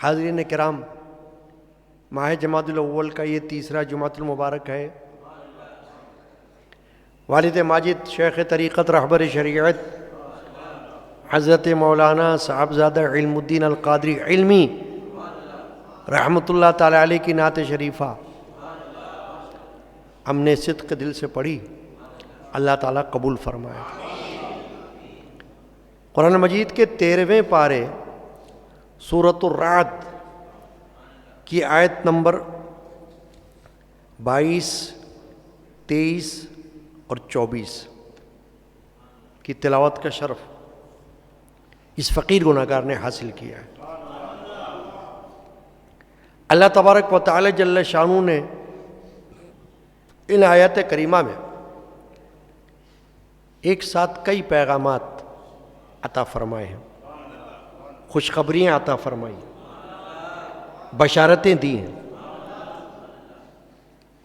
حاضرین کرام، ماہ جمادی الاول کا یہ تیسرا جمعۃ المبارک ہے۔ والد ماجد شیخ طریقت رہبر شریعت حضرت مولانا صاحبزادہ علم الدین القادری علمی رحمۃ اللہ تعالی علیہ کی نعت شریفہ ہم نے صدق دل سے پڑھی، اللہ تعالیٰ قبول فرمائے۔ قرآن مجید کے 13ویں پارے سورۃ الرعد کی آیت نمبر 22، 23 اور 24 کی تلاوت کا شرف اس فقیر گناہگار نے حاصل کیا ہے۔ اللہ تبارک و تعالی جل شانہ نے ان آیات کریمہ میں ایک ساتھ کئی پیغامات عطا فرمائے ہیں، خوشخبریاں عطا فرمائی، بشارتیں دی ہیں۔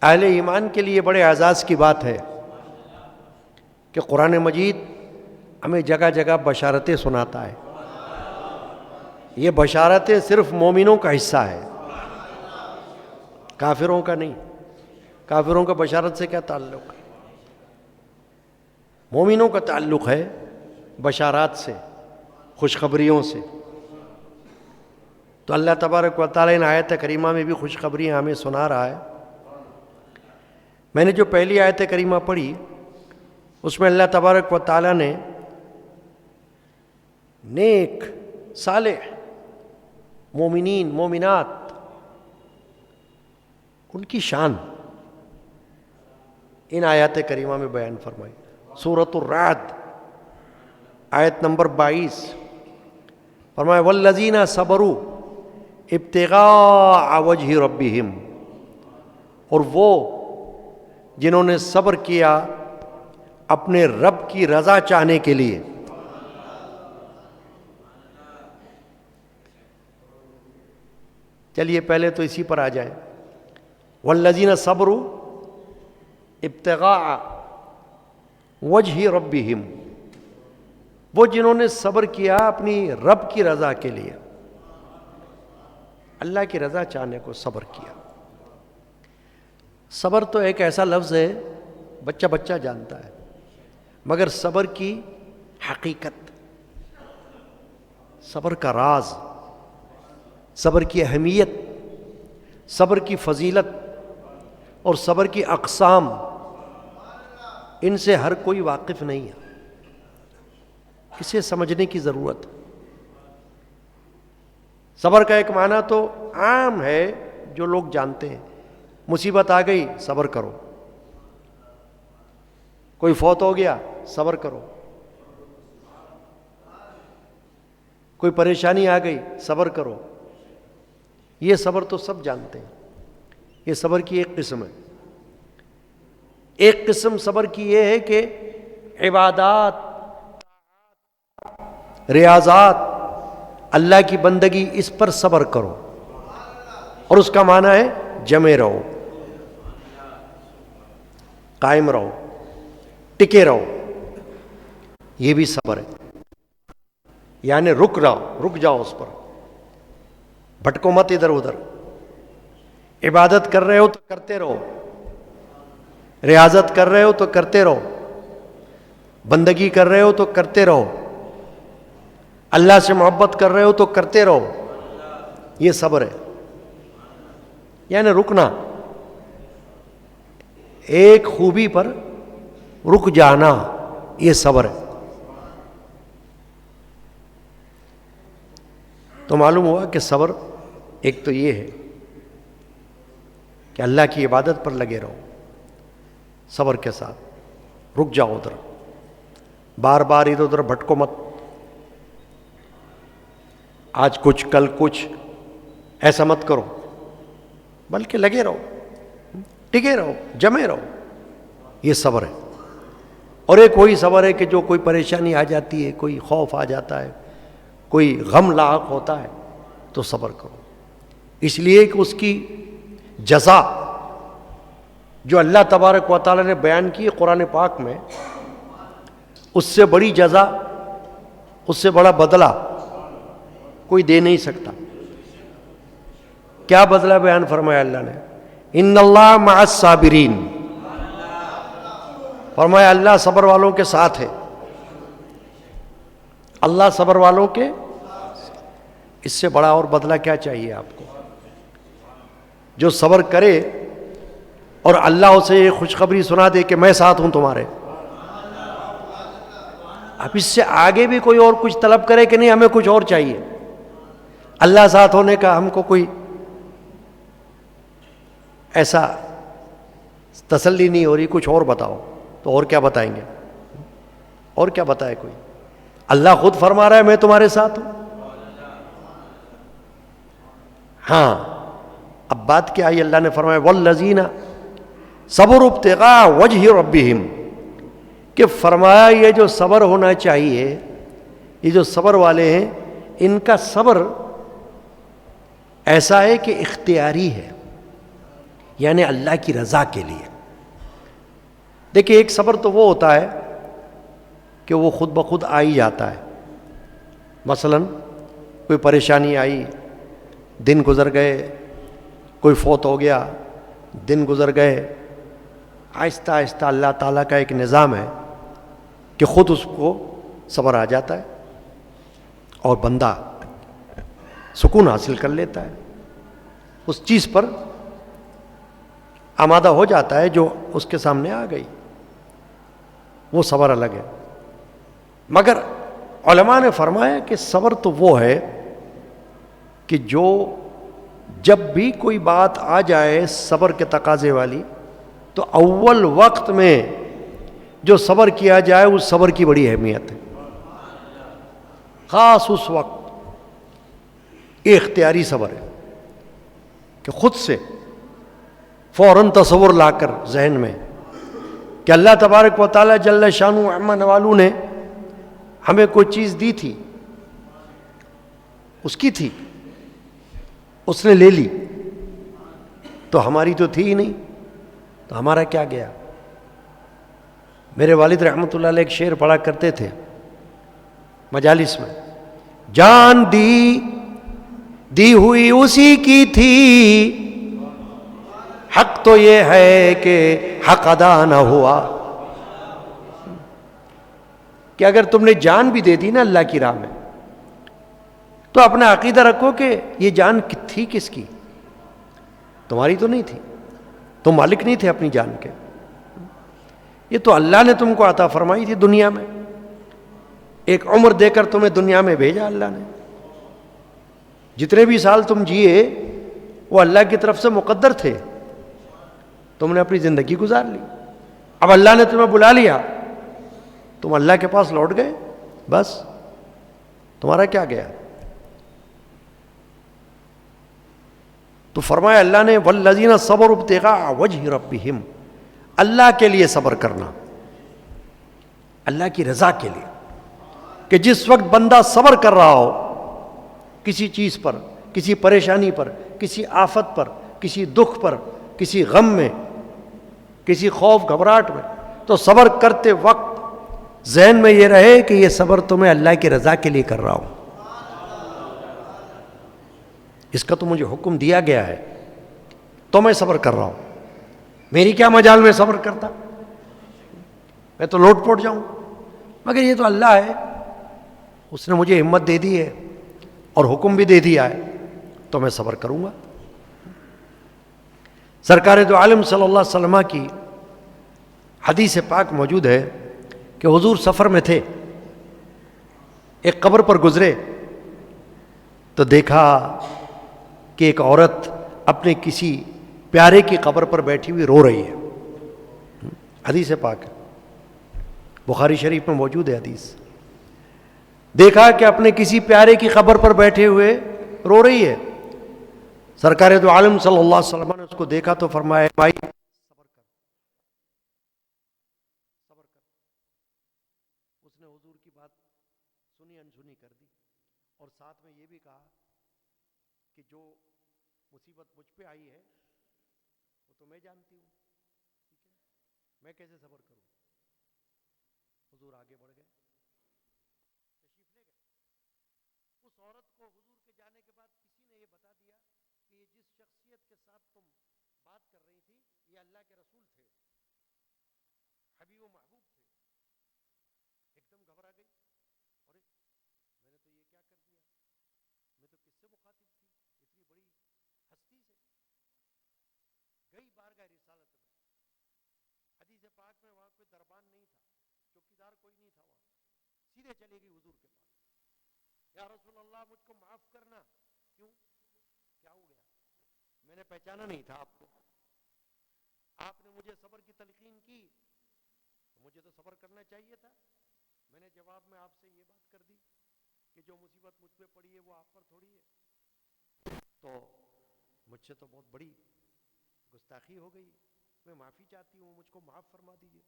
اہل ایمان کے لیے بڑے اعزاز کی بات ہے کہ قرآن مجید ہمیں جگہ جگہ بشارتیں سناتا ہے۔ یہ بشارتیں صرف مومنوں کا حصہ ہے، کافروں کا نہیں۔ کافروں کا بشارت سے کیا تعلق ہے؟ مومنوں کا تعلق ہے بشارات سے، خوشخبریوں سے۔ تو اللہ تبارک و تعالیٰ ان آیت کریمہ میں بھی خوشخبریاں ہمیں سنا رہا ہے۔ میں نے جو پہلی آیت کریمہ پڑھی اس میں اللہ تبارک و تعالیٰ نے نیک صالح مومنین مومنات ان کی شان ان آیات کریمہ میں بیان فرمائی۔ سورۃ الرعد آیت نمبر 22 فرمایا والذین صبروا ابتغاء وجہ ربہم، اور وہ جنہوں نے صبر کیا اپنے رب کی رضا چاہنے کے لیے۔ چلیے پہلے تو اسی پر آ جائیں، والذین صبروا ابتغاء وجہ ربہم، وہ جنہوں نے صبر کیا اپنی رب کی رضا کے لیے، اللہ کی رضا چاہنے کو صبر کیا۔ صبر تو ایک ایسا لفظ ہے بچہ بچہ جانتا ہے، مگر صبر کی حقیقت، صبر کا راز، صبر کی اہمیت، صبر کی فضیلت اور صبر کی اقسام، ان سے ہر کوئی واقف نہیں ہے، اسے سمجھنے کی ضرورت ہے۔ صبر کا ایک معنی تو عام ہے جو لوگ جانتے ہیں، مصیبت آ گئی صبر کرو، کوئی فوت ہو گیا صبر کرو، کوئی پریشانی آ گئی صبر کرو۔ یہ صبر تو سب جانتے ہیں، یہ صبر کی ایک قسم ہے۔ ایک قسم صبر کی یہ ہے کہ عبادات، ریاضات، اللہ کی بندگی، اس پر صبر کرو، اور اس کا معنی ہے جمے رہو، قائم رہو، ٹکے رہو۔ یہ بھی صبر ہے، یعنی رک جاؤ اس پر، بھٹکو مت ادھر ادھر۔ عبادت کر رہے ہو تو کرتے رہو، ریاضت کر رہے ہو تو کرتے رہو، بندگی کر رہے ہو تو کرتے رہو، اللہ سے محبت کر رہے ہو تو کرتے رہو۔ یہ صبر ہے، یعنی رکنا، ایک خوبی پر رک جانا، یہ صبر ہے۔ تو معلوم ہوا کہ صبر ایک تو یہ ہے کہ اللہ کی عبادت پر لگے رہو صبر کے ساتھ، رک جاؤ ادھر، بار بار ادھر ادھر بھٹکو مت، آج کچھ کل کچھ، ایسا مت کرو، بلکہ لگے رہو، ٹکے رہو، جمے رہو۔ یہ صبر ہے۔ اور ایک وہی صبر ہے کہ جو کوئی پریشانی آ جاتی ہے، کوئی خوف آ جاتا ہے، کوئی غم لاحق ہوتا ہے تو صبر کرو، اس لیے کہ اس کی جزا جو اللہ تبارک و تعالی نے بیان کی قرآن پاک میں، اس سے بڑی جزا، اس سے بڑا بدلہ کوئی دے نہیں سکتا۔ کیا بدلہ بیان فرمایا اللہ نے؟ ان اللہ مع الصابرین، فرمایا اللہ صبر والوں کے ساتھ ہے، اللہ صبر والوں کے، اس سے بڑا اور بدلہ کیا چاہیے آپ کو؟ جو صبر کرے اور اللہ اسے یہ خوشخبری سنا دے کہ میں ساتھ ہوں تمہارے، اب اس سے آگے بھی کوئی اور کچھ طلب کرے کہ نہیں ہمیں کچھ اور چاہیے، اللہ ساتھ ہونے کا ہم کو کوئی ایسا تسلی نہیں ہو رہی، کچھ اور بتاؤ، تو اور کیا بتائیں گے؟ اور کیا بتائے کوئی؟ اللہ خود فرما رہا ہے میں تمہارے ساتھ ہوں۔ ہاں اب بات کیا آئی؟ اللہ نے فرمایا والذین صبروا ابتغاء وجہ ربہم، کہ فرمایا یہ جو صبر ہونا چاہیے، یہ جو صبر والے ہیں ان کا صبر ایسا ہے کہ اختیاری ہے، یعنی اللہ کی رضا کے لیے۔ دیکھیں ایک صبر تو وہ ہوتا ہے کہ وہ خود بخود آ ہی جاتا ہے، مثلا کوئی پریشانی آئی، دن گزر گئے، کوئی فوت ہو گیا، دن گزر گئے، آہستہ آہستہ اللہ تعالیٰ کا ایک نظام ہے کہ خود اس کو صبر آ جاتا ہے اور بندہ سکون حاصل کر لیتا ہے، اس چیز پر آمادہ ہو جاتا ہے جو اس کے سامنے آ گئی، وہ صبر الگ ہے۔ مگر علماء نے فرمایا کہ صبر تو وہ ہے کہ جو جب بھی کوئی بات آ جائے صبر کے تقاضے والی، تو اول وقت میں جو صبر کیا جائے اس صبر کی بڑی اہمیت ہے، خاص اس وقت یہ اختیاری صبر ہے کہ خود سے فوراً تصور لا کر ذہن میں کہ اللہ تبارک و تعالیٰ جل شانہ عم نوالو نے ہمیں کوئی چیز دی تھی، اس کی تھی، اس نے لے لی، تو ہماری تو تھی ہی نہیں، تو ہمارا کیا گیا؟ میرے والد رحمۃ اللہ علیہ ایک شعر پڑھا کرتے تھے مجالس میں، جان دی ہوئی اسی کی تھی، حق تو یہ ہے کہ حق ادا نہ ہوا، کہ اگر تم نے جان بھی دے دی نا اللہ کی راہ میں تو اپنا عقیدہ رکھو کہ یہ جان تھی کس کی؟ تمہاری تو نہیں تھی، تم مالک نہیں تھے اپنی جان کے، یہ تو اللہ نے تم کو عطا فرمائی تھی دنیا میں، ایک عمر دے کر تمہیں دنیا میں بھیجا اللہ نے، جتنے بھی سال تم جیے وہ اللہ کی طرف سے مقدر تھے، تم نے اپنی زندگی گزار لی، اب اللہ نے تمہیں بلا لیا، تم اللہ کے پاس لوٹ گئے، بس تمہارا کیا گیا؟ تو فرمایا اللہ نے والذین صبروا ابتغاء وجہ ربہم، اللہ کے لیے صبر کرنا، اللہ کی رضا کے لیے، کہ جس وقت بندہ صبر کر رہا ہو کسی چیز پر، کسی پریشانی پر، کسی آفت پر، کسی دکھ پر، کسی غم میں، کسی خوف گھبراہٹ میں، تو صبر کرتے وقت ذہن میں یہ رہے کہ یہ صبر تو میں اللہ کی رضا کے لیے کر رہا ہوں، اس کا تو مجھے حکم دیا گیا ہے تو میں صبر کر رہا ہوں، میری کیا مجال میں صبر کرتا، میں تو لوٹ پوٹ جاؤں، مگر یہ تو اللہ ہے، اس نے مجھے ہمت دے دی ہے اور حکم بھی دے دیا ہے تو میں صبر کروں گا۔ سرکار دو عالم صلی اللہ علیہ وسلم کی حدیث پاک موجود ہے کہ حضور سفر میں تھے، ایک قبر پر گزرے تو دیکھا کہ ایک عورت اپنے کسی پیارے کی قبر پر بیٹھی ہوئی رو رہی ہے، حدیث پاک بخاری شریف میں موجود ہے حدیث، دیکھا کہ اپنے کسی پیارے کی قبر پر بیٹھے ہوئے رو رہی ہے، سرکار دو عالم صلی اللہ علیہ وسلم نے اس کو دیکھا تو فرمایا بھائی صبر کر، صبر کر، اس نے حضور کی بات سنی انسنی کر دی اور ساتھ میں یہ بھی کہا کہ جو مصیبت مجھ پہ آئی ہے وہ تو میں جانتی ہوں، ٹھیک ہے، میں کیسے صبر کروں؟ حضور آگے بڑھ گئے، تشریف لے گئے، اس عورت کو حضور کے جانے کے بعد کسی نے یہ بتا دیا کہ یہ جس شخصیت کے ساتھ تم بات کر رہی تھی یہ اللہ کے رسول تھے، حبیب و محبوب تھے. ایک دم گھبرا گئی، اور میں نے تو یہ کیا کر دیا، میں تو کس سے مخاطب تھی، اتنی بڑی ہستی سے. گئی بارگاہ رسالت میں. حدیث پاک میں وہاں کوئی دربان نہیں تھا، چوکیدار کوئی نہیں تھا وہاں. سیدھے چلی گئی حضور کے پاس. یا رسول اللہ مجھ کو معاف کرنا. کیوں؟ کیا ہو گیا؟ میں نے پہچانا نہیں تھا آپ کو، آپ نے مجھے صبر کی تلقین کی تو مجھے تو صبر کرنا چاہیے تھا. میں نے جواب میں آپ سے یہ بات کر دی کہ جو مصیبت مجھ پہ پڑی ہے وہ آپ پر تھوڑی ہے. تو مجھ سے تو بہت بڑی گستاخی ہو گئی، میں معافی چاہتی ہوں، مجھ کو معاف فرما دیجیے.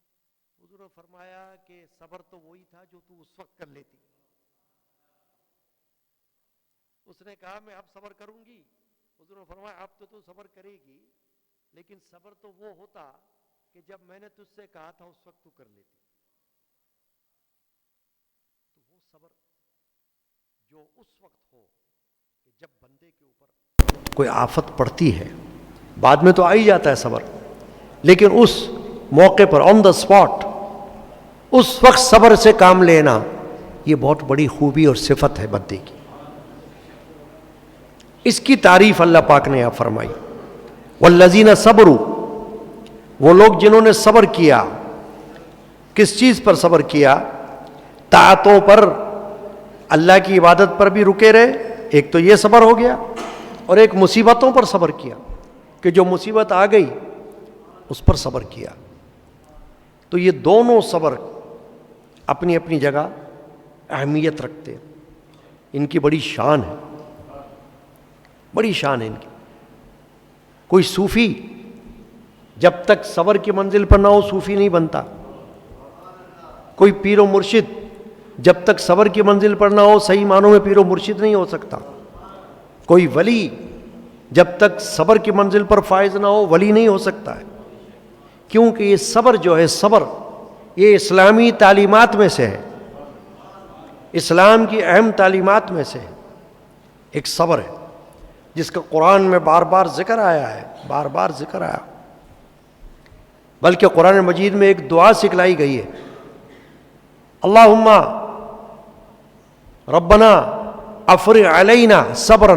حضور نے فرمایا کہ صبر تو وہی تھا جو تو اس وقت کر لیتی. اس نے کہا میں اب صبر کروں گی. حضور نے فرمایا اب تو صبر کرے گی، لیکن صبر تو وہ ہوتا کہ جب میں نے تجھ سے کہا تھا اس وقت تو کر لیتی. تو وہ صبر جو اس وقت ہو کہ جب بندے کے اوپر کوئی آفت پڑتی ہے، بعد میں تو آ ہی جاتا ہے صبر، لیکن اس موقع پر آن دا اسپاٹ اس وقت صبر سے کام لینا، یہ بہت بڑی خوبی اور صفت ہے بندے کی. اس کی تعریف اللہ پاک نے یہاں فرمائی. والذین صبروا، وہ لوگ جنہوں نے صبر کیا. کس چیز پر صبر کیا؟ طاعتوں پر، اللہ کی عبادت پر بھی رکے رہے، ایک تو یہ صبر ہو گیا، اور ایک مصیبتوں پر صبر کیا کہ جو مصیبت آ گئی اس پر صبر کیا. تو یہ دونوں صبر اپنی اپنی جگہ اہمیت رکھتے ہیں، ان کی بڑی شان ہے، بڑی شان ہے ان کی. کوئی صوفی جب تک صبر کی منزل پر نہ ہو صوفی نہیں بنتا. کوئی پیر و مرشد جب تک صبر کی منزل پر نہ ہو صحیح معنوں میں پیر و مرشد نہیں ہو سکتا. کوئی ولی جب تک صبر کی منزل پر فائز نہ ہو ولی نہیں ہو سکتا ہے. کیونکہ یہ صبر جو ہے، صبر یہ اسلامی تعلیمات میں سے ہے، اسلام کی اہم تعلیمات میں سے ہے. ایک صبر ہے جس کا قرآن میں بار بار ذکر آیا ہے، بار بار ذکر آیا. بلکہ قرآن مجید میں ایک دعا سکھلائی گئی ہے، اللہم ربنا افرغ علینا صبرا،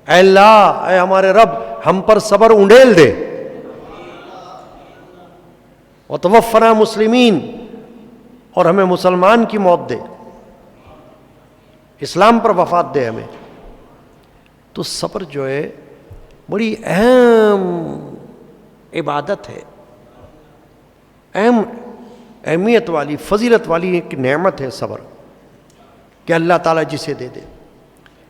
اے اللہ، اے ہمارے رب ہم پر صبر انڈیل دے. وتوفنا مسلمین، اور ہمیں مسلمان کی موت دے، اسلام پر وفات دے ہمیں. تو صبر جو ہے بڑی اہم عبادت ہے، اہم اہمیت والی، فضیلت والی ایک نعمت ہے صبر، کہ اللہ تعالیٰ جسے دے دے.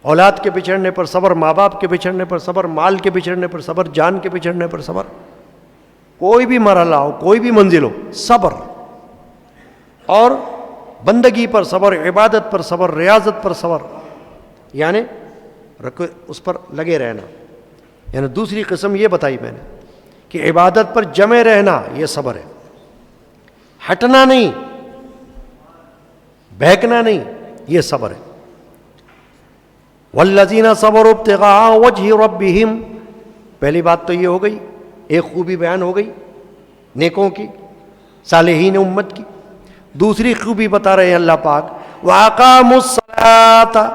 اولاد کے بچھڑنے پر صبر، ماں باپ کے بچھڑنے پر صبر، مال کے بچھڑنے پر صبر، جان کے بچھڑنے پر صبر، کوئی بھی مرحلہ ہو، کوئی بھی منزل ہو، صبر. اور بندگی پر صبر، عبادت پر صبر، ریاضت پر صبر، یعنی اس پر لگے رہنا. یعنی دوسری قسم یہ بتائی میں نے کہ عبادت پر جمے رہنا یہ صبر ہے، ہٹنا نہیں، بہکنا نہیں، یہ صبر ہے. والذین صبروا ابتغاء وجہ ربہم، پہلی بات تو یہ ہو گئی، ایک خوبی بیان ہو گئی نیکوں کی، صالحین امت کی. دوسری خوبی بتا رہے ہیں اللہ پاک، وَأَقَامُوا الصَّلَاةَ،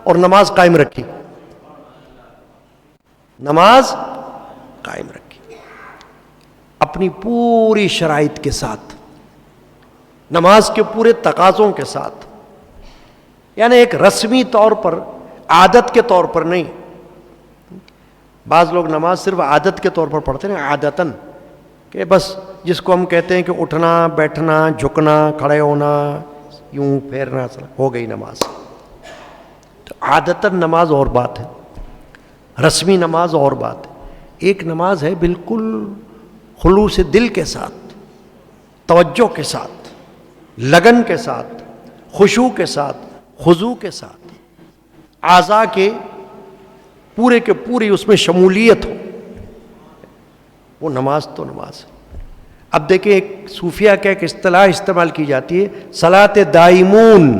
اور نماز قائم رکھی، نماز قائم رکھی اپنی پوری شرائط کے ساتھ، نماز کے پورے تقاضوں کے ساتھ. یعنی ایک رسمی طور پر، عادت کے طور پر نہیں. بعض لوگ نماز صرف عادت کے طور پر پڑھتے ہیں، عادتاً، کہ بس جس کو ہم کہتے ہیں کہ اٹھنا بیٹھنا جھکنا کھڑے ہونا یوں پھیرنا، ہو گئی نماز. تو عادتاً نماز اور بات ہے، رسمی نماز اور بات ہے. ایک نماز ہے بالکل خلوص دل کے ساتھ، توجہ کے ساتھ، لگن کے ساتھ، خشوع کے ساتھ، خضوع کے ساتھ، اعضاء کے پورے کے پوری اس میں شمولیت ہو، وہ نماز تو نماز ہے. اب دیکھیں ایک صوفیہ کا ایک اصطلاح استعمال کی جاتی ہے، صلاۃ دائمون.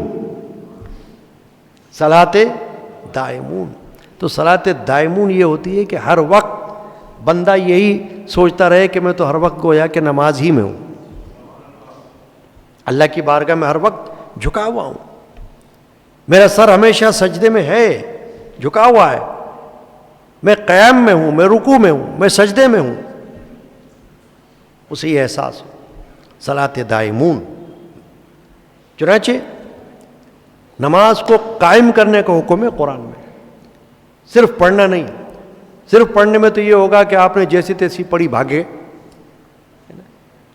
صلاۃ دائمون، تو صلاۃ دائمون یہ ہوتی ہے کہ ہر وقت بندہ یہی سوچتا رہے کہ میں تو ہر وقت گویا کہ نماز ہی میں ہوں، اللہ کی بارگاہ میں ہر وقت جھکا ہوا ہوں، میرا سر ہمیشہ سجدے میں ہے، جھکا ہوا ہے، میں قیام میں ہوں، میں رکوع میں ہوں، میں سجدے میں ہوں، اسے یہ احساس ہو۔ صلاۃ دائمون، چنانچہ نماز کو قائم کرنے کا حکم ہے قرآن میں، صرف پڑھنا نہیں۔ صرف پڑھنے میں تو یہ ہوگا کہ آپ نے جیسی تیسی پڑھی بھاگے،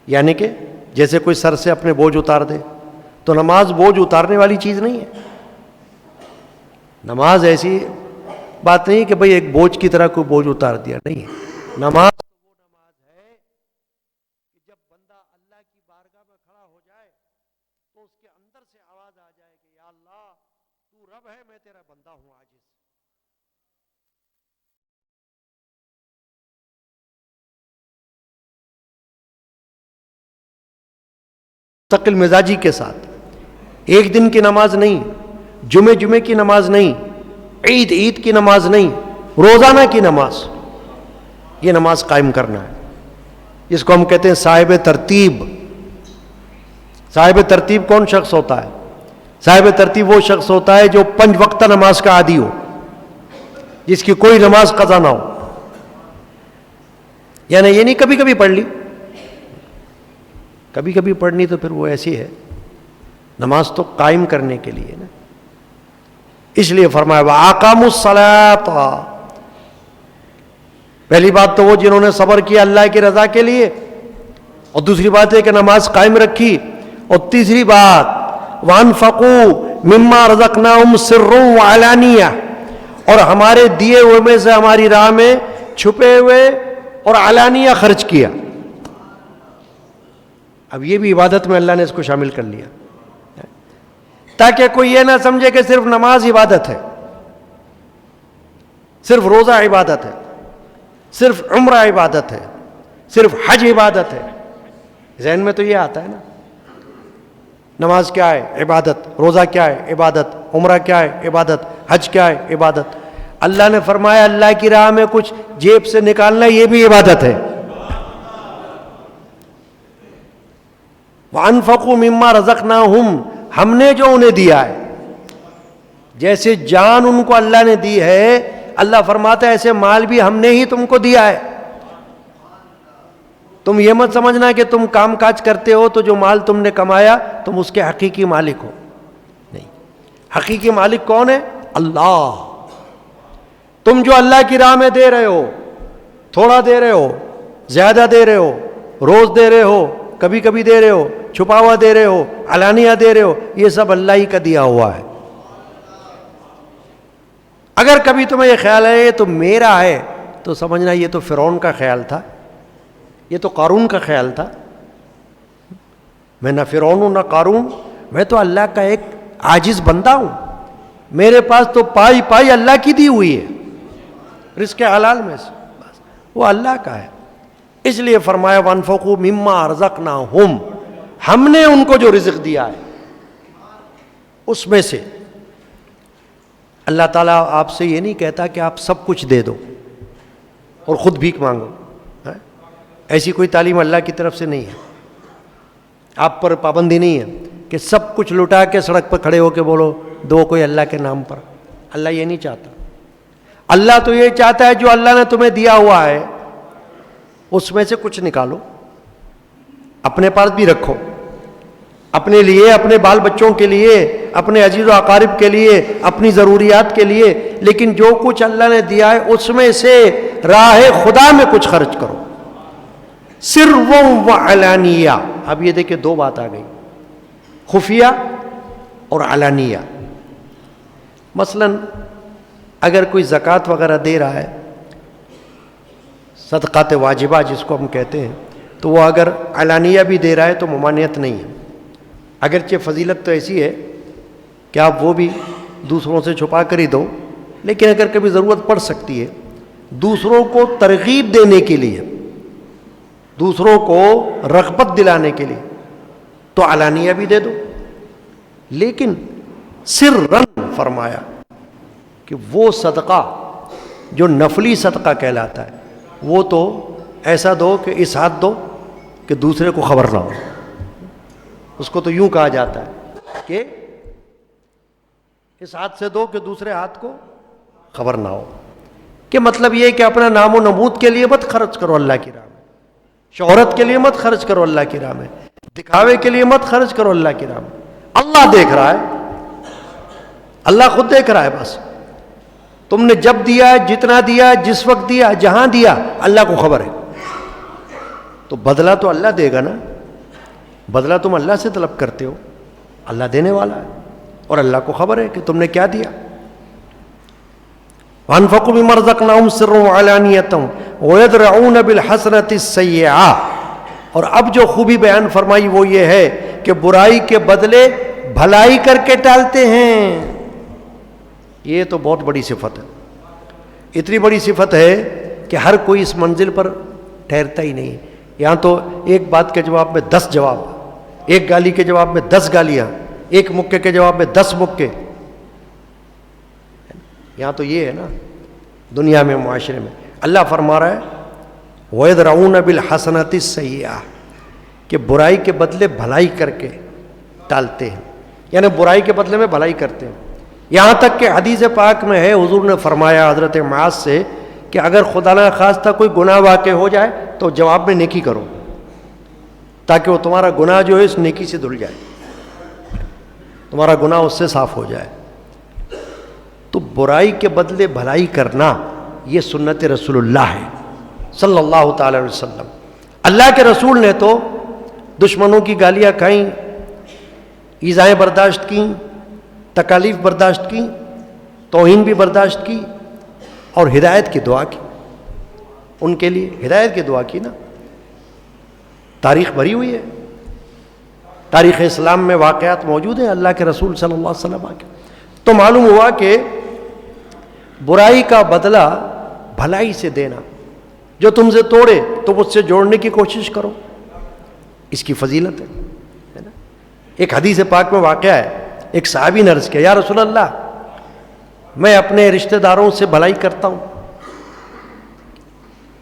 یعنی کہ جیسے کوئی سر سے اپنے بوجھ اتار دے، تو نماز بوجھ اتارنے والی چیز نہیں ہے۔ نماز ایسی بات نہیں کہ بھئی ایک بوجھ کی طرح کوئی بوجھ اتار دیا، نہیں ہے۔ نماز وہ نماز ہے کہ جب بندہ اللہ کی بارگاہ میں کھڑا ہو جائے تو اس کے اندر سے آواز آ جائے کہ یا اللہ تو رب ہے، میں تیرا بندہ ہوں عاجز۔ مستقل مزاجی کے ساتھ، ایک دن کی نماز نہیں، جمعے کی نماز نہیں، عید کی نماز نہیں، روزانہ کی نماز، یہ نماز قائم کرنا ہے، جس کو ہم کہتے ہیں صاحب ترتیب۔ صاحب ترتیب کون شخص ہوتا ہے؟ صاحب ترتیب وہ شخص ہوتا ہے جو 5 وقتہ نماز کا عادی ہو، جس کی کوئی نماز قضا نہ ہو، یعنی یہ نہیں کبھی کبھی پڑھ لی، کبھی کبھی پڑھنی تو پھر وہ ایسی ہے، نماز تو قائم کرنے کے لیے نا۔ اس لیے فرمایا وَأَقَامُوا الصَّلَاةَ، پہلی بات تو وہ جنہوں نے صبر کیا اللہ کی رضا کے لیے، اور دوسری بات ہے کہ نماز قائم رکھی، اور تیسری بات وَأَنفَقُوا مِمَّا رَزَقْنَاهُمْ سِرًّا وَعَلَانِيَةً، اور ہمارے دیے ہوئے میں سے ہماری راہ میں چھپے ہوئے اور علانیہ خرچ کیا۔ اب یہ بھی عبادت میں اللہ نے اس کو شامل کر لیا، تاکہ کوئی یہ نہ سمجھے کہ صرف نماز عبادت ہے، صرف روزہ عبادت ہے، صرف عمرہ عبادت ہے، صرف حج عبادت ہے۔ ذہن میں تو یہ آتا ہے نا، نماز کیا ہے؟ عبادت۔ روزہ کیا ہے؟ عبادت۔ عمرہ کیا ہے؟ عبادت۔ حج کیا ہے؟ عبادت۔ اللہ نے فرمایا اللہ کی راہ میں کچھ جیب سے نکالنا یہ بھی عبادت ہے۔ وَأَنفَقُوا مِمَّا رَزَقْنَاهُمْ، ہم نے جو انہیں دیا ہے، جیسے جان ان کو اللہ نے دی ہے، اللہ فرماتا ہے ایسے مال بھی ہم نے ہی تم کو دیا ہے۔ تم یہ مت سمجھنا کہ تم کام کاج کرتے ہو تو جو مال تم نے کمایا تم اس کے حقیقی مالک ہو، نہیں، حقیقی مالک کون ہے؟ اللہ۔ تم جو اللہ کی راہ میں دے رہے ہو، تھوڑا دے رہے ہو، زیادہ دے رہے ہو، روز دے رہے ہو، کبھی کبھی دے رہے ہو، چھپا ہوا دے رہے ہو، علانیہ دے رہے ہو، یہ سب اللہ ہی کا دیا ہوا ہے۔ اگر کبھی تمہیں یہ خیال ہے یہ تو میرا ہے تو سمجھنا یہ تو فرعون کا خیال تھا، یہ تو قارون کا خیال تھا۔ میں نہ فرعون ہوں نہ قارون، میں تو اللہ کا ایک عاجز بندہ ہوں، میرے پاس تو پائی پائی اللہ کی دی ہوئی ہے، رزق حلال میں سے، بس وہ اللہ کا ہے۔ اس لیے فرمایا وَأَنفَقُوا مِمَّا رَزَقْنَاهُمْ، ہم نے ان کو جو رزق دیا ہے اس میں سے۔ اللہ تعالیٰ آپ سے یہ نہیں کہتا کہ آپ سب کچھ دے دو اور خود بھیک مانگو، ایسی کوئی تعلیم اللہ کی طرف سے نہیں ہے۔ آپ پر پابندی نہیں ہے کہ سب کچھ لٹا کے سڑک پر کھڑے ہو کے بولو دو کوئی اللہ کے نام پر، اللہ یہ نہیں چاہتا۔ اللہ تو یہ چاہتا ہے جو اللہ نے تمہیں دیا ہوا ہے اس میں سے کچھ نکالو، اپنے پاس بھی رکھو، اپنے لیے، اپنے بال بچوں کے لیے، اپنے عزیز و اقارب کے لیے، اپنی ضروریات کے لیے، لیکن جو کچھ اللہ نے دیا ہے اس میں سے راہ خدا میں کچھ خرچ کرو، سرًّا وعلانیہ۔ اب یہ دیکھیں دو بات آ گئی، خفیہ اور علانیہ۔ مثلا اگر کوئی زکوٰۃ وغیرہ دے رہا ہے، صدقات واجبہ جس کو ہم کہتے ہیں، تو وہ اگر علانیہ بھی دے رہا ہے تو ممانعت نہیں ہے، اگرچہ فضیلت تو ایسی ہے کہ آپ وہ بھی دوسروں سے چھپا کر ہی دو، لیکن اگر کبھی ضرورت پڑ سکتی ہے دوسروں کو ترغیب دینے کے لیے، دوسروں کو رغبت دلانے کے لیے، تو علانیہ بھی دے دو، لیکن سرًّا فرمایا کہ وہ صدقہ جو نفلی صدقہ کہلاتا ہے وہ تو ایسا دو کہ اس ہاتھ دو کہ دوسرے کو خبر نہ ہو. اس کو تو یوں کہا جاتا ہے کہ اس ہاتھ سے دو کہ دوسرے ہاتھ کو خبر نہ ہو. کہ مطلب یہ کہ اپنا نام و نمود کے لیے مت خرچ کرو اللہ کی راہ میں, شہرت کے لیے مت خرچ کرو اللہ کی راہ میں, دکھاوے کے لیے مت خرچ کرو اللہ کی راہ میں. اللہ دیکھ رہا ہے, اللہ خود دیکھ رہا ہے. بس تم نے جب دیا, جتنا دیا, جس وقت دیا, جہاں دیا, اللہ کو خبر ہے. تو بدلہ تو اللہ دے گا نا, بدلہ تم اللہ سے طلب کرتے ہو, اللہ دینے والا ہے اور اللہ کو خبر ہے کہ تم نے کیا دیا. وَأَنفَقُوا مِمَّا رَزَقْنَاهُمْ سِرًّا وَعَلَانِيَةً وَيَدْرَؤُونَ بِالْحَسَنَةِ السَّيِّئَةَ. اور اب جو خوبی بیان فرمائی وہ یہ ہے کہ برائی کے بدلے بھلائی کر کے ٹالتے ہیں. یہ تو بہت بڑی صفت ہے, اتنی بڑی صفت ہے کہ ہر کوئی اس منزل پر ٹھہرتا ہی نہیں. یہاں تو ایک بات کے جواب میں 10 جواب, ایک گالی کے جواب میں 10 گالیاں, ایک مکے کے جواب میں 10 مکے. یہاں تو یہ ہے نا دنیا میں, معاشرے میں. اللہ فرما رہا ہے وَيَدْرَؤُونَ بِالْحَسَنَةِ السَّيِّئَةِ کہ برائی کے بدلے بھلائی کر کے ٹالتے ہیں, یعنی برائی کے بدلے میں بھلائی کرتے ہیں. یہاں تک کہ حدیث پاک میں ہے, حضور نے فرمایا حضرت معاذ سے کہ اگر خدا نہ خواستہ کوئی گناہ واقع ہو جائے تو جواب میں نیکی کرو, تاکہ وہ تمہارا گناہ جو ہے اس نیکی سے دھل جائے, تمہارا گناہ اس سے صاف ہو جائے. تو برائی کے بدلے بھلائی کرنا یہ سنت رسول اللہ ہے صلی اللہ تعالی علیہ وسلم. اللہ کے رسول نے تو دشمنوں کی گالیاں کھائیں, ایذائیں برداشت کیں, تکالیف برداشت کی, توہین بھی برداشت کی, اور ہدایت کی دعا کی. ان کے لیے ہدایت کی دعا کی نا. تاریخ بھری ہوئی ہے, تاریخ اسلام میں واقعات موجود ہیں اللہ کے رسول صلی اللہ علیہ وسلم کے. تو معلوم ہوا کہ برائی کا بدلہ بھلائی سے دینا, جو تم سے توڑے تو مجھ سے جوڑنے کی کوشش کرو, اس کی فضیلت ہے نا. ایک حدیث پاک میں واقعہ ہے, ایک صحابی نے عرض کیا یا رسول اللہ میں اپنے رشتہ داروں سے بھلائی کرتا ہوں,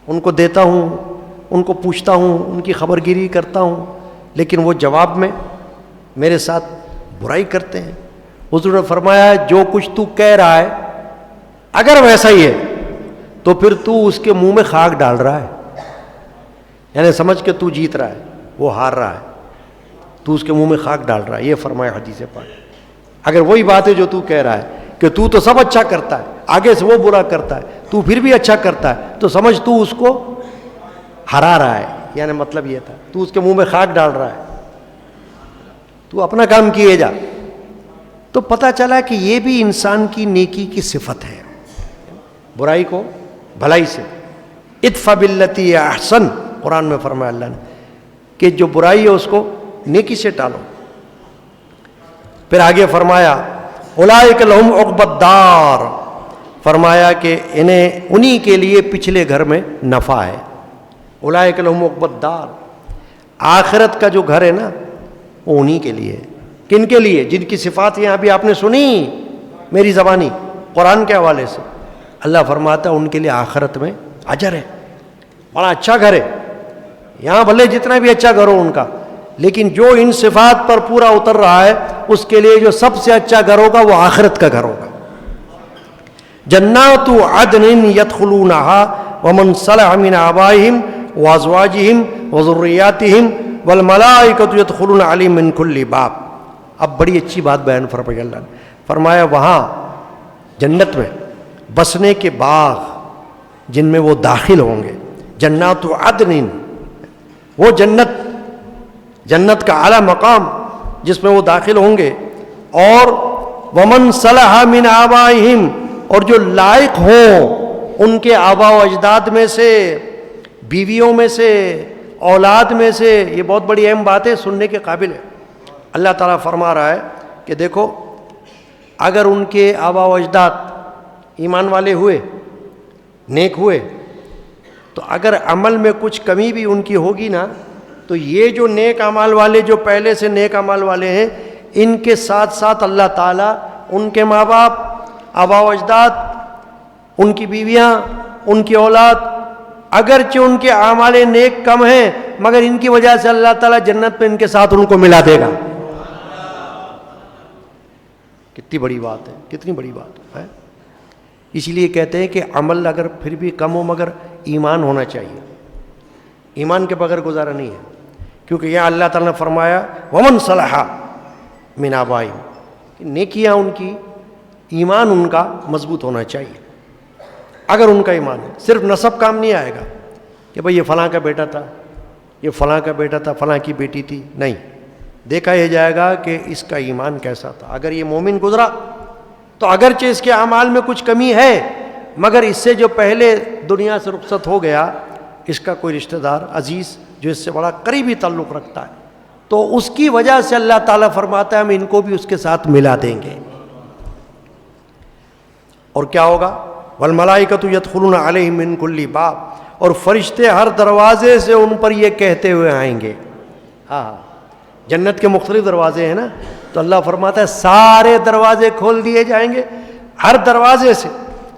ان کو دیتا ہوں, ان کو پوچھتا ہوں, ان کی خبر گیری کرتا ہوں, لیکن وہ جواب میں میرے ساتھ برائی کرتے ہیں. حضور نے فرمایا جو کچھ تو کہہ رہا ہے اگر ویسا ہی ہے تو پھر تو اس کے منہ میں خاک ڈال رہا ہے, یعنی سمجھ کے تو جیت رہا ہے, وہ ہار رہا ہے, تو اس کے منہ میں خاک ڈال رہا ہے. یہ فرمایا حدیث پاک. اگر وہی بات ہے جو تو کہہ رہا ہے کہ تو سب اچھا کرتا ہے, آگے سے وہ برا کرتا ہے, تو پھر بھی اچھا کرتا ہے, تو سمجھ تو اس کو ہرا رہا ہے, یعنی مطلب یہ تھا تو اس کے منہ میں خاک ڈال رہا ہے, تو اپنا کام کیے جا. تو پتہ چلا کہ یہ بھی انسان کی نیکی کی صفت ہے, برائی کو بھلائی سے. ادفع باللتی احسن, قرآن میں فرمایا اللہ نے کہ جو برائی ہے اس کو نیکی سے ٹالو. پھر آگے فرمایا اولئک لہم عقبی الدار, فرمایا کہ انہی کے لیے پچھلے گھر میں نفع ہے. اولئک لہم عقبی الدار, آخرت کا جو گھر ہے نا وہ انہی کے لیے ہے. کن کے لیے؟ جن کی صفات یہاں بھی آپ نے سنی میری زبانی قرآن کے حوالے سے. اللہ فرماتا ہے ان کے لیے آخرت میں اجر ہے, بڑا اچھا گھر ہے. یہاں بھلے جتنا بھی اچھا گھر ہو ان کا, لیکن جو ان صفات پر پورا اتر رہا ہے اس کے لیے جو سب سے اچھا گھر ہوگا وہ آخرت کا گھر ہوگا. جنات عدن يدخلونها ومن صلح من آبائهم وازواجهم وذرياتهم والملائکۃ يدخلون علیہم من کل باب. اب بڑی اچھی بات بیان فرمائی اللہ نے, فرمایا وہاں جنت میں بسنے کے باغ جن میں وہ داخل ہوں گے, جنات عدن, وہ جنت, جنت کا اعلیٰ مقام جس میں وہ داخل ہوں گے. اور ومن صلح من آبائہم, اور جو لائق ہوں ان کے آبا و اجداد میں سے, بیویوں میں سے, اولاد میں سے. یہ بہت بڑی اہم بات ہے, سننے کے قابل ہے. اللہ تعالیٰ فرما رہا ہے کہ دیکھو اگر ان کے آبا و اجداد ایمان والے ہوئے, نیک ہوئے, تو اگر عمل میں کچھ کمی بھی ان کی ہوگی نا تو یہ جو نیک اعمال والے, جو پہلے سے نیک اعمال والے ہیں, ان کے ساتھ ساتھ اللہ تعالیٰ ان کے ماں باپ, آبا و اجداد, ان کی بیویاں، ان کی اولاد، اگرچہ ان کے اعمال نیک کم ہیں مگر ان کی وجہ سے اللہ تعالیٰ جنت میں ان کے ساتھ ان کو ملا دے گا۔ کتنی بڑی بات ہے، کتنی بڑی بات ہے۔ اسی لیے کہتے ہیں کہ عمل اگر پھر بھی کم ہو مگر ایمان ہونا چاہیے، ایمان کے بغیر گزارا نہیں ہے، کیونکہ یہاں اللہ تعالیٰ نے فرمایا ومن صلح من آبائہم، نیکیاں ان کی، ایمان ان کا مضبوط ہونا چاہیے۔ اگر ان کا ایمان ہے، صرف نسب کام نہیں آئے گا کہ بھئی یہ فلاں کا بیٹا تھا، یہ فلاں کا بیٹا تھا، فلاں کی بیٹی تھی، نہیں، دیکھا یہ جائے گا کہ اس کا ایمان کیسا تھا۔ اگر یہ مومن گزرا تو اگرچہ اس کے اعمال میں کچھ کمی ہے مگر اس سے جو پہلے دنیا سے رخصت ہو گیا، اس کا کوئی رشتہ دار عزیز جو اس سے بڑا قریبی تعلق رکھتا ہے، تو اس کی وجہ سے اللہ تعالیٰ فرماتا ہے ہم ان کو بھی اس کے ساتھ ملا دیں گے۔ اور کیا ہوگا؟ والملائکۃ یدخلون علیہم من کل باب، اور فرشتے ہر دروازے سے ان پر یہ کہتے ہوئے آئیں گے۔ ہاں، جنت کے مختلف دروازے ہیں نا، تو اللہ فرماتا ہے سارے دروازے کھول دیے جائیں گے، ہر دروازے سے،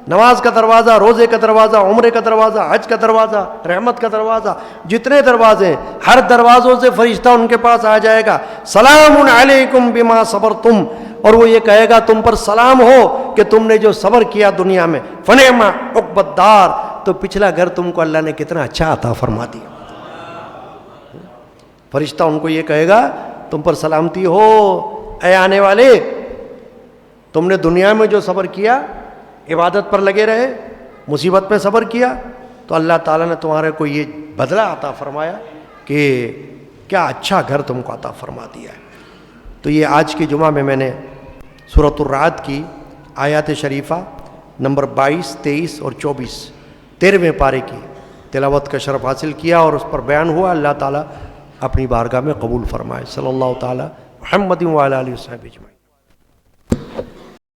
نماز کا دروازہ، روزے کا دروازہ، عمرے کا دروازہ، حج کا دروازہ، رحمت کا دروازہ، جتنے دروازے ہیں ہر دروازوں سے فرشتہ ان کے پاس آ جائے گا، سلام علیکم بما صبرتم، اور وہ یہ کہے گا تم پر سلام ہو کہ تم نے جو صبر کیا دنیا میں، فنعم عقبی الدار، تو پچھلا گھر تم کو اللہ نے کتنا اچھا عطا فرما دیا۔ فرشتہ ان کو یہ کہے گا تم پر سلامتی ہو اے آنے والے، تم نے دنیا میں جو صبر کیا، عبادت پر لگے رہے، مصیبت میں صبر کیا، تو اللہ تعالیٰ نے تمہارے کو یہ بدلہ عطا فرمایا کہ کیا اچھا گھر تم کو عطا فرما دیا ہے۔ تو یہ آج کے جمعہ میں نے سورۃ الرعد کی آیات شریفہ نمبر 22، 23 اور 24 13ویں پارے کی تلاوت کا شرف حاصل کیا اور اس پر بیان ہوا۔ اللہ تعالیٰ اپنی بارگاہ میں قبول فرمائے۔ صلی اللہ تعالیٰ محمد وعلی آلہ وصحبہ اجمعین۔